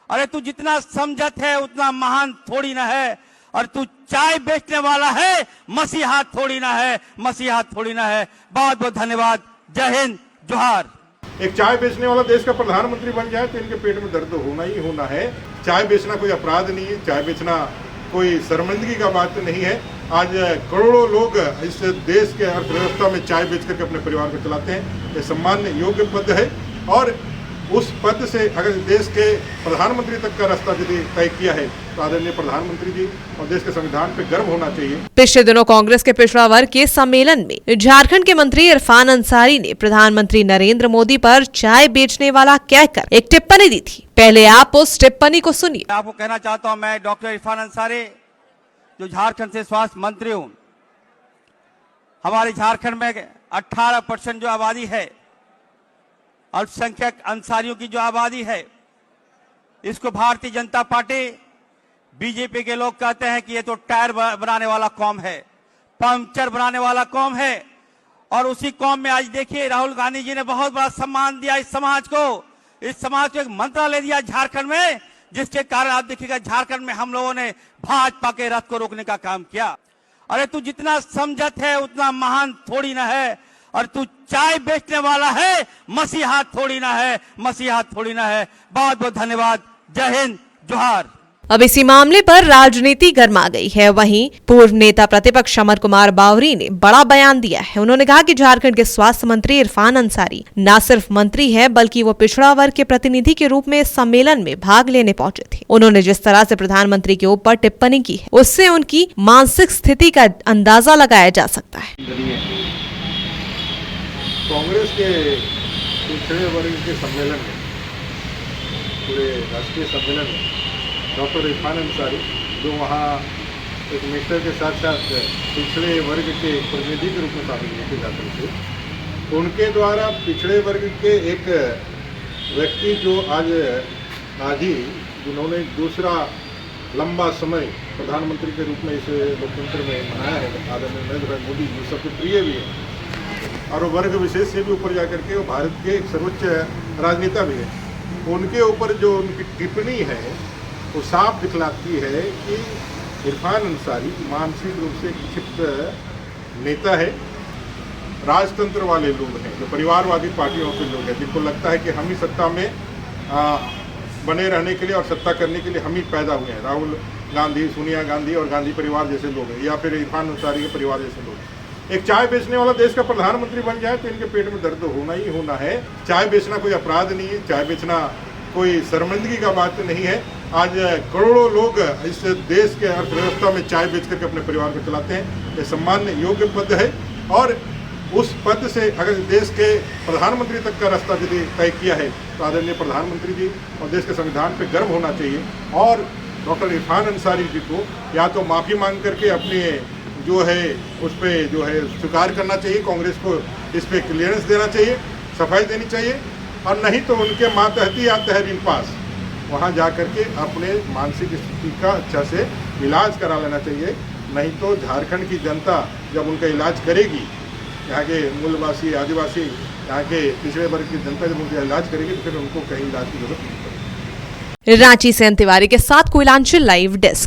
अरे तू जितना समझत है उतना महान थोड़ी ना है। और तू चाय बेचने वाला है, मसीहा थोड़ी ना है, मसीहा थोड़ी ना है। बहुत बहुत धन्यवाद। जय हिंद, जोहार। एक चाय बेचने वाला देश का प्रधानमंत्री बन जाए तो इनके पेट में दर्द होना ही होना है। चाय बेचना कोई अपराध नहीं है, चाय बेचना कोई शर्मिंदगी का बात नहीं है। आज करोड़ों लोग इस देश के अर्थव्यवस्था में चाय बेच करके अपने परिवार को चलाते हैं। ये सम्मान योग्य पद है और उस पद से अगर देश के प्रधानमंत्री तक का रास्ता यदि तय किया है तो आदरणीय प्रधानमंत्री जी और देश के संविधान पे गर्व होना चाहिए। पिछले दिनों कांग्रेस के पिछड़ा वर्ग के सम्मेलन में झारखंड के मंत्री इरफान अंसारी ने प्रधानमंत्री नरेंद्र मोदी पर चाय बेचने वाला कहकर एक टिप्पणी दी थी। पहले आप उस टिप्पणी को सुनिए। आपको कहना चाहता हूं, मैं डॉक्टर इरफान अंसारी जो झारखंड से स्वास्थ्य मंत्री हूं। हमारे झारखंड में 18% जो आबादी है, अल्पसंख्यक अंसारियों की जो आबादी है, इसको भारतीय जनता पार्टी बीजेपी के लोग कहते हैं कि ये तो टायर बनाने वाला कौम है, पंक्चर बनाने वाला कौम है। और उसी कौम में आज देखिए राहुल गांधी जी ने बहुत बड़ा सम्मान दिया इस समाज को। इस समाज को एक मंत्रालय दिया झारखंड में, जिसके कारण आप देखिएगा झारखंड में हम लोगों ने भाजपा के रथ को रोकने का काम किया। अरे तू जितना समझत है उतना महान थोड़ी ना है। और तू चाय बेचने वाला है, मसीहा थोड़ी ना है, मसीहा थोड़ी ना है। बहुत बहुत धन्यवाद। जय हिंद, जोहार। अब इसी मामले पर राजनीति गर्मा गई है। वहीं पूर्व नेता प्रतिपक्ष अमर कुमार बावरी ने बड़ा बयान दिया है। उन्होंने कहा कि झारखंड के स्वास्थ्य मंत्री इरफान अंसारी न सिर्फ मंत्री है बल्कि वो पिछड़ा वर्ग के प्रतिनिधि के रूप में इस सम्मेलन में भाग लेने पहुंचे थे। उन्होंने जिस तरह से प्रधानमंत्री के ऊपर टिप्पणी की है, उससे उनकी मानसिक स्थिति का अंदाजा लगाया जा सकता है। कांग्रेस के पिछड़े वर्ग के सम्मेलन में, पूरे राष्ट्रीय सम्मेलन में डॉक्टर इरफान अंसारी जो वहाँ एक मिनिस्टर के साथ साथ पिछड़े वर्ग के प्रतिनिधि के रूप में शामिल किए जाते थे, उनके द्वारा पिछड़े वर्ग के एक व्यक्ति जो आज ही जिन्होंने दूसरा लंबा समय प्रधानमंत्री के रूप में इस लोकतंत्र में मनाया है, आदरणीय नरेंद्र भाई मोदी जी सबसे प्रिय भी है और वर्ग विशेष से भी ऊपर जाकर के वो भारत के एक सर्वोच्च राजनेता भी है। उनके ऊपर जो उनकी टिप्पणी है वो साफ दिखलाती है कि इरफान अंसारी मानसिक रूप से क्षिप्त नेता है। राजतंत्र वाले लोग हैं, जो परिवारवादी पार्टियों के लोग हैं, जिनको लगता है कि हम ही सत्ता में बने रहने के लिए और सत्ता करने के लिए हम ही पैदा हुए हैं। राहुल गांधी, सोनिया गांधी और गांधी परिवार जैसे लोग हैं, या फिर इरफान अंसारी के परिवार जैसे लोग। एक चाय बेचने वाला देश का प्रधानमंत्री बन जाए तो इनके पेट में दर्द होना ही होना है। चाय बेचना कोई अपराध नहीं है, चाय बेचना कोई शर्मिंदगी का बात नहीं है। आज करोड़ों लोग इस देश के अर्थव्यवस्था में चाय बेच करके अपने परिवार को चलाते हैं। ये सम्मान योग्य पद है और उस पद से अगर देश के प्रधानमंत्री तक का रास्ता यदि तय किया है तो आदरणीय प्रधानमंत्री जी और देश के संविधान पे गर्व होना चाहिए। और डॉक्टर इरफान अंसारी जी को या तो माफ़ी मांग करके अपने जो है उस पर जो है स्वीकार करना चाहिए, कांग्रेस को इस पर क्लियरेंस देना चाहिए, सफाई देनी चाहिए, और नहीं तो उनके मातहती या तहरीर पास वहाँ जा करके अपने मानसिक स्थिति का अच्छा से इलाज करा लेना चाहिए। नहीं तो झारखंड की जनता जब उनका इलाज करेगी, यहाँ के मूलवासी, आदिवासी, यहाँ के पिछड़े वर्ग की जनता जब उनका इलाज करेगी तो फिर उनको कहीं इलाज की जरूरत नहीं पड़ेगी। रांची से तिवारी के साथ कोयलांचल लाइव डेस्क।